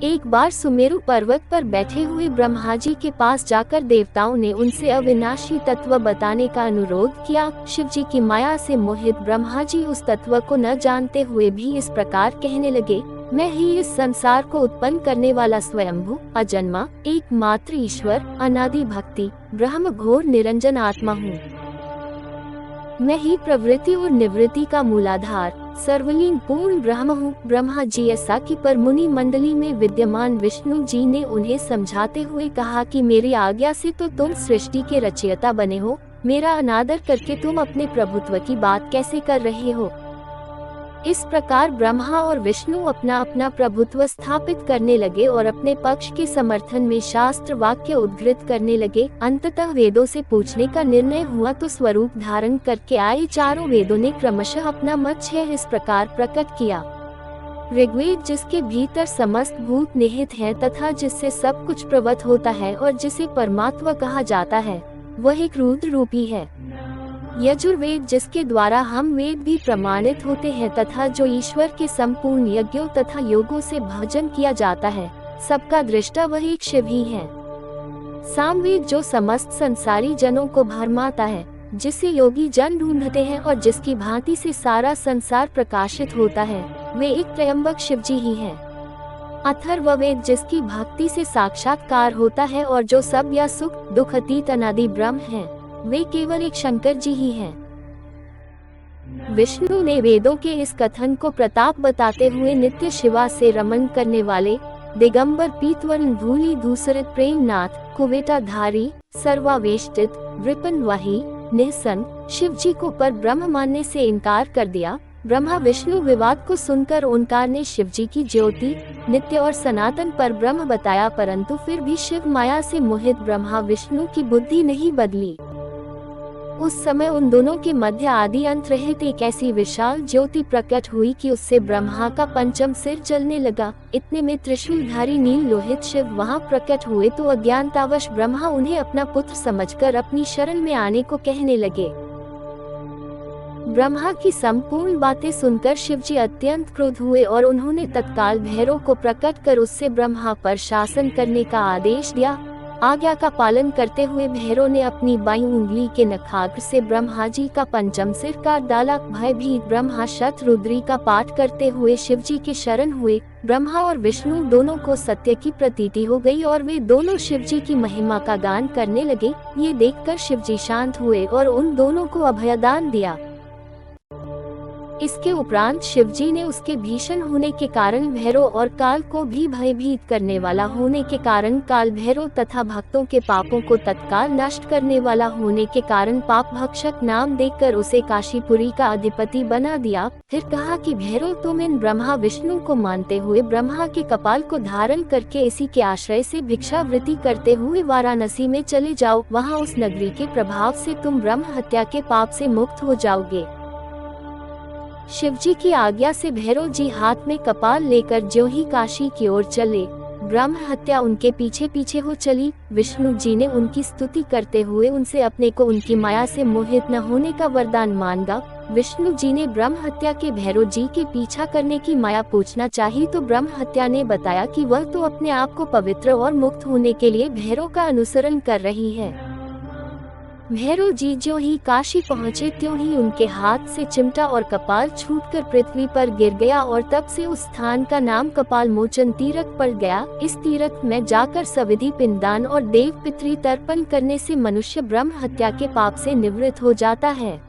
एक बार सुमेरु पर्वत पर बैठे हुए ब्रह्मा जी के पास जाकर देवताओं ने उनसे अविनाशी तत्व बताने का अनुरोध किया। शिव जी की माया से मोहित ब्रह्मा जी उस तत्व को न जानते हुए भी इस प्रकार कहने लगे, मैं ही इस संसार को उत्पन्न करने वाला स्वयंभू अजन्मा एकमात्र ईश्वर अनादि भक्ति ब्रह्म घोर निरंजन आत्मा हूँ। मैं ही प्रवृत्ति और निवृत्ति का मूलाधार सर्वलीन पूर्ण ब्रह्म हूँ। ब्रह्मा जी ऐसा कि पर मुनि मंडली में विद्यमान विष्णु जी ने उन्हें समझाते हुए कहा कि मेरी आज्ञा से तो तुम सृष्टि के रचयिता बने हो, मेरा अनादर करके तुम अपने प्रभुत्व की बात कैसे कर रहे हो। इस प्रकार ब्रह्मा और विष्णु अपना अपना प्रभुत्व स्थापित करने लगे और अपने पक्ष के समर्थन में शास्त्र वाक्य उद्धृत करने लगे। अंततः वेदों से पूछने का निर्णय हुआ तो स्वरूप धारण करके आए चारों वेदों ने क्रमशः अपना मत 6 इस प्रकार प्रकट किया। ऋग्वेद जिसके भीतर समस्त भूत निहित हैं तथा जिससे सब कुछ प्रवत होता है और जिसे परमात्मा कहा जाता है, वह एक रुद्र रूपी है। यजुर्वेद जिसके द्वारा हम वेद भी प्रमाणित होते हैं तथा जो ईश्वर के संपूर्ण यज्ञों तथा योगों से भजन किया जाता है, सबका दृष्टा वह एक शिव ही है। सामवेद जो समस्त संसारी जनों को भरमाता है, जिसे योगी जन ढूंढते हैं और जिसकी भांति से सारा संसार प्रकाशित होता है, वे एक त्रयंबक शिव जी ही है। अथर्ववेद जिसकी भक्ति से साक्षात्कार होता है और जो सब या सुख दुख अतीत अनादि ब्रह्म है, वे केवल एक शंकर जी ही हैं। विष्णु ने वेदों के इस कथन को प्रताप बताते हुए नित्य शिवा से रमन करने वाले दिगंबर पीतवर्ण धूली धूसरित प्रेमनाथ कुवेटाधारी सर्वावेष्टित वृपन वाही निःसन शिव जी को पर ब्रह्म मानने से इनकार कर दिया। ब्रह्मा विष्णु विवाद को सुनकर ओंकार ने शिव जी की ज्योति नित्य और सनातन पर ब्रह्म बताया, परंतु फिर भी शिव माया से मोहित ब्रह्मा विष्णु की बुद्धि नहीं बदली। उस समय उन दोनों के मध्य आदि अंत रहित एक ऐसी विशाल ज्योति प्रकट हुई कि उससे ब्रह्मा का पंचम सिर जलने लगा। इतने में त्रिशूलधारी नील लोहित शिव वहां प्रकट हुए तो अज्ञानतावश ब्रह्मा उन्हें अपना पुत्र समझकर अपनी शरण में आने को कहने लगे। ब्रह्मा की संपूर्ण बातें सुनकर शिव जी अत्यंत क्रोध हुए और उन्होंने तत्काल भैरव को प्रकट कर उससे ब्रह्मा पर शासन करने का आदेश दिया। आज्ञा का पालन करते हुए भैरव ने अपनी बाईं उंगली के नखाग्र से ब्रह्मा जी का पंचम सिर काट डाला। भयभीत ब्रह्मा शतरुद्री का पाठ करते हुए शिव जी के शरण हुए। ब्रह्मा और विष्णु दोनों को सत्य की प्रतीति हो गई और वे दोनों शिव जी की महिमा का गान करने लगे। ये देखकर शिव जी शांत हुए और उन दोनों को अभयदान दिया। इसके उपरांत शिव जी ने उसके भीषण होने के कारण भैरव और काल को भी भयभीत करने वाला होने के कारण काल भैरव तथा भक्तों के पापों को तत्काल नष्ट करने वाला होने के कारण पाप भक्षक नाम देकर उसे काशीपुरी का अधिपति बना दिया। फिर कहा कि भैरव तुम इन ब्रह्मा विष्णु को मानते हुए ब्रह्मा के कपाल को धारण करके इसी के आश्रय से भिक्षावृत्ति करते हुए वाराणसी में चले जाओ। वहाँ उस नगरी के प्रभाव से तुम ब्रह्म हत्या के पाप से मुक्त हो जाओगे। शिव जी की आज्ञा से भैरव जी हाथ में कपाल लेकर ज्यों ही काशी की ओर चले, ब्रह्म हत्या उनके पीछे पीछे हो चली। विष्णु जी ने उनकी स्तुति करते हुए उनसे अपने को उनकी माया से मोहित न होने का वरदान मांगा। विष्णु जी ने ब्रह्म हत्या के भैरव जी के पीछा करने की माया पूछना चाही तो ब्रह्म हत्या ने बताया कि वह तो अपने आप को पवित्र और मुक्त होने के लिए भैरव का अनुसरण कर रही है। भैरव जी ज्यों ही काशी पहुँचे त्यों ही उनके हाथ से चिमटा और कपाल छूटकर पृथ्वी पर गिर गया और तब से उस स्थान का नाम कपाल मोचन तीर्थ पड़ गया। इस तीर्थ में जाकर सविधि पिंडदान और देव पितृ तर्पण करने से मनुष्य ब्रह्म हत्या के पाप से निवृत्त हो जाता है।